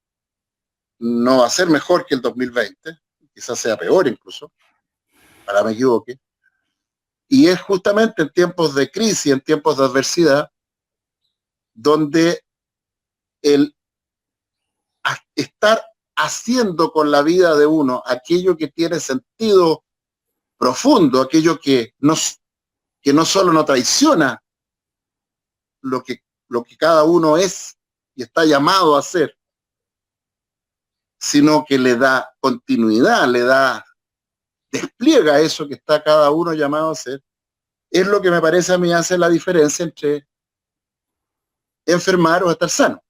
no va a ser mejor que el 2020, quizás sea peor incluso, para me equivoque, y es justamente en tiempos de crisis, en tiempos de adversidad, donde el estar haciendo con la vida de uno aquello que tiene sentido profundo, aquello que no solo no traiciona lo que cada uno es y está llamado a hacer, sino que le da continuidad, despliega eso que está cada uno llamado a hacer, es lo que me parece a mí hace la diferencia entre enfermar o estar sano,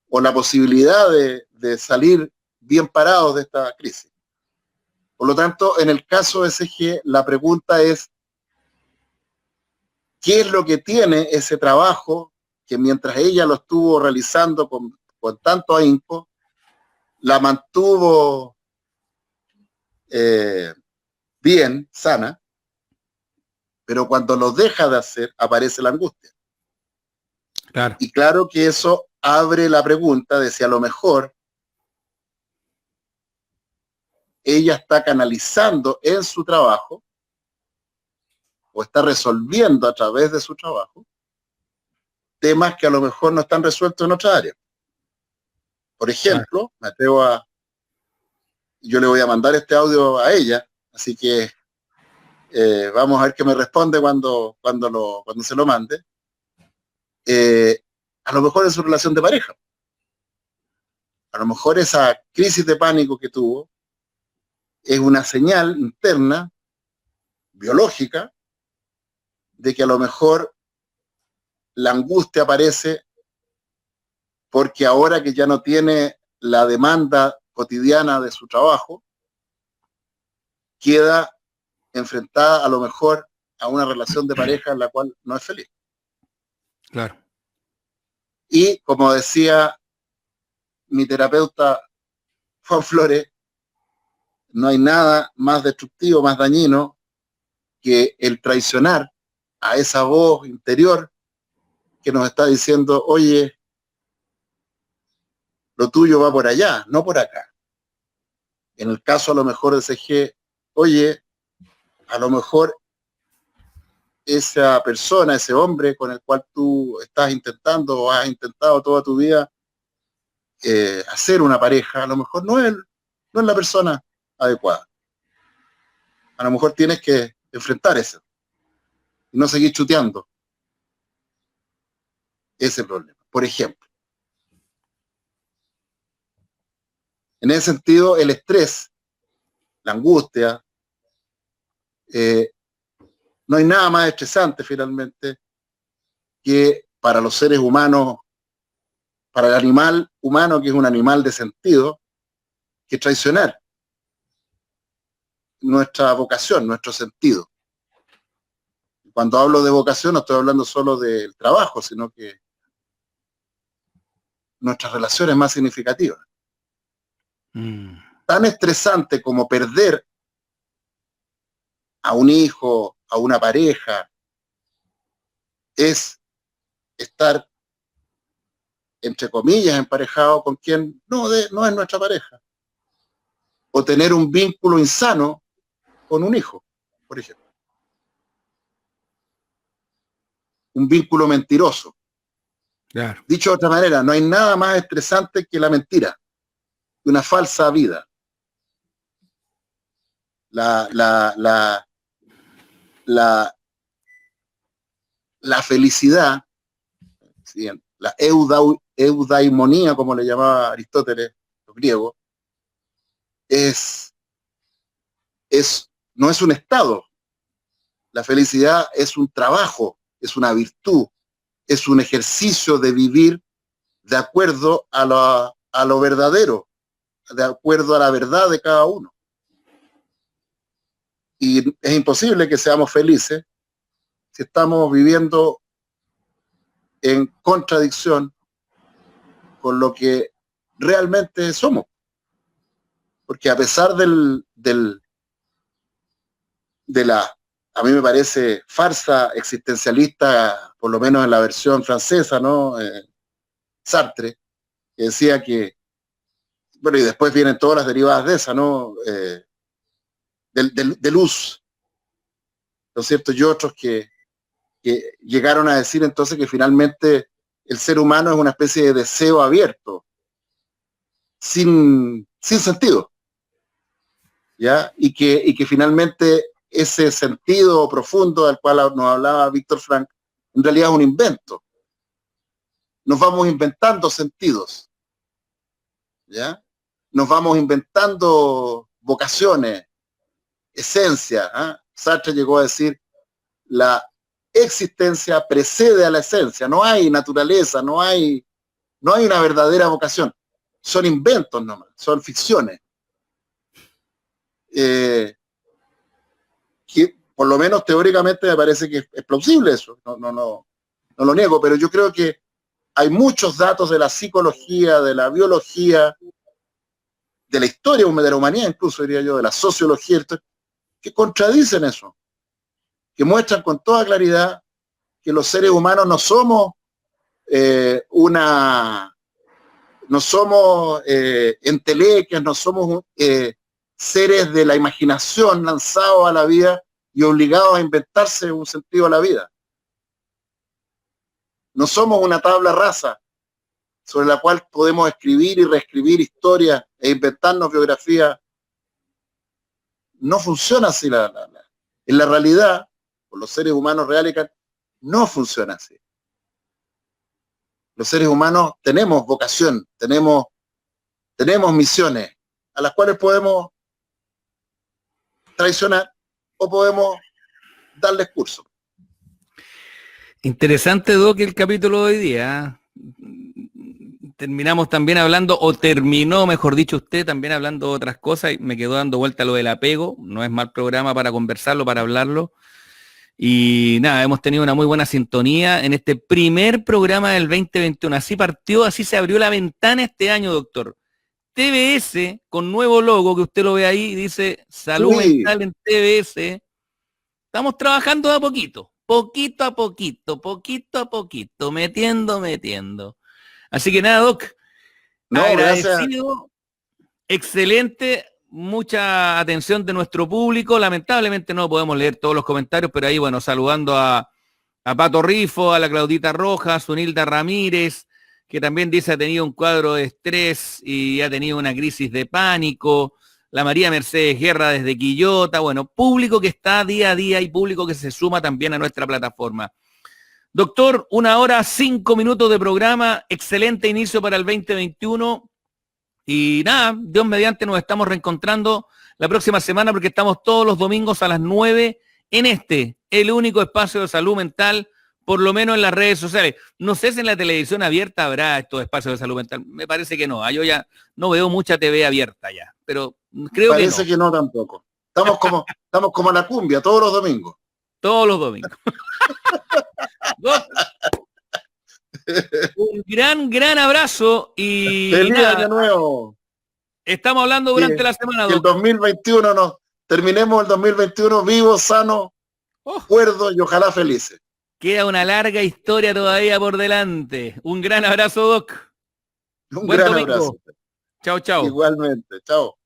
o la posibilidad de salir bien parados de esta crisis. Por lo tanto, en el caso de SG, la pregunta es, ¿qué es lo que tiene ese trabajo que mientras ella lo estuvo realizando con tanto ahínco, la mantuvo bien, sana, pero cuando lo deja de hacer, aparece la angustia? Claro. Y claro que eso abre la pregunta de si a lo mejor ella está canalizando en su trabajo o está resolviendo a través de su trabajo temas que a lo mejor no están resueltos en otra área. Por ejemplo, me atrevo yo le voy a mandar este audio a ella, así que vamos a ver qué me responde cuando se lo mande. A lo mejor es su relación de pareja. A lo mejor esa crisis de pánico que tuvo es una señal interna, biológica, de que a lo mejor la angustia aparece porque ahora que ya no tiene la demanda cotidiana de su trabajo, queda enfrentada a lo mejor a una relación de pareja en la cual no es feliz. Claro. Y como decía mi terapeuta Juan Flores, no hay nada más destructivo, más dañino que el traicionar a esa voz interior que nos está diciendo, oye, lo tuyo va por allá, no por acá. En el caso a lo mejor de CG, oye, a lo mejor esa persona, ese hombre con el cual tú estás intentando o has intentado toda tu vida hacer una pareja, a lo mejor no es la persona adecuada. A lo mejor tienes que enfrentar eso y no seguir chuteando ese problema, por ejemplo. En ese sentido, el estrés, la angustia, no hay nada más estresante finalmente que para los seres humanos, para el animal humano, que es un animal de sentido, que traicionar nuestra vocación, nuestro sentido. Cuando hablo de vocación no estoy hablando solo del trabajo, sino que nuestras relaciones más significativas. Tan estresante como perder a un hijo, a una pareja, es estar, entre comillas, emparejado con quien no es nuestra pareja. O tener un vínculo insano con un hijo, por ejemplo. un vínculo mentiroso. Claro. Dicho de otra manera, no hay nada más estresante que la mentira, que una falsa vida. La, la, la, la, la felicidad, ¿sí? La eudaimonía, como le llamaba Aristóteles, los griegos, no es un estado. La felicidad es un trabajo, es una virtud, es un ejercicio de vivir de acuerdo a lo verdadero, de acuerdo a la verdad de cada uno. Y es imposible que seamos felices si estamos viviendo en contradicción con lo que realmente somos. Porque a pesar de la, a mí me parece, farsa existencialista, por lo menos en la versión francesa, ¿no? Sartre, que decía que, bueno, y después vienen todas las derivadas de esa, ¿no? De luz, ¿no es cierto? Y otros que llegaron a decir entonces que finalmente el ser humano es una especie de deseo abierto, sin sentido, ¿ya? Y que finalmente ese sentido profundo del cual nos hablaba Víctor Frank, en realidad es un invento. Nos vamos inventando sentidos, ¿ya? Nos vamos inventando vocaciones, esencia. ¿Eh? Sartre llegó a decir, la existencia precede a la esencia, no hay naturaleza, no hay una verdadera vocación, son inventos nomás, son ficciones. Que por lo menos teóricamente me parece que es plausible eso, no lo niego, pero yo creo que hay muchos datos de la psicología, de la biología, de la historia de la humanidad, incluso diría yo, de la sociología, que contradicen eso, que muestran con toda claridad que los seres humanos no somos entelequias, no somos seres de la imaginación lanzados a la vida y obligados a inventarse un sentido a la vida. No somos una tabla rasa sobre la cual podemos escribir y reescribir historias e inventarnos biografías. No funciona así. En la realidad, por los seres humanos reales, no funciona así. Los seres humanos tenemos vocación, tenemos misiones a las cuales podemos traicionar o podemos darles curso. Interesante, Doc, el capítulo de hoy día. Terminamos también hablando, o terminó, mejor dicho, usted también hablando de otras cosas, y me quedó dando vuelta lo del apego. No es mal programa para conversarlo, para hablarlo. Y nada, hemos tenido una muy buena sintonía en este primer programa del 2021. Así partió, así se abrió la ventana este año, doctor. TBS, con nuevo logo, que usted lo ve ahí, dice Salud Mental en TBS. Estamos trabajando de a poquito, poquito a poquito, metiendo. Así que nada, Doc, agradecido, gracias. Excelente, mucha atención de nuestro público. Lamentablemente no podemos leer todos los comentarios, pero ahí, bueno, saludando a Pato Rifo, a la Claudita Rojas, a Sunilda Ramírez, que también dice ha tenido un cuadro de estrés y ha tenido una crisis de pánico. La María Mercedes Guerra desde Quillota, bueno, público que está día a día y público que se suma también a nuestra plataforma. Doctor, 1 hora, 5 minutos de programa, excelente inicio para el 2021 y nada, Dios mediante nos estamos reencontrando la próxima semana porque estamos todos los domingos a las 9 en el único espacio de salud mental, por lo menos en las redes sociales. No sé si en la televisión abierta habrá estos espacios de salud mental, me parece que no, yo ya no veo mucha TV abierta ya, pero creo que no. Parece que no tampoco. Estamos como la cumbia, todos los domingos. Todos los domingos. Un gran abrazo y feliz año nuevo. Estamos hablando durante la semana. El 2021 terminemos el 2021 vivos, sanos, cuerdos y ojalá felices. Queda una larga historia todavía por delante. Un gran abrazo, Doc. Un gran abrazo. Chao. Igualmente, chao.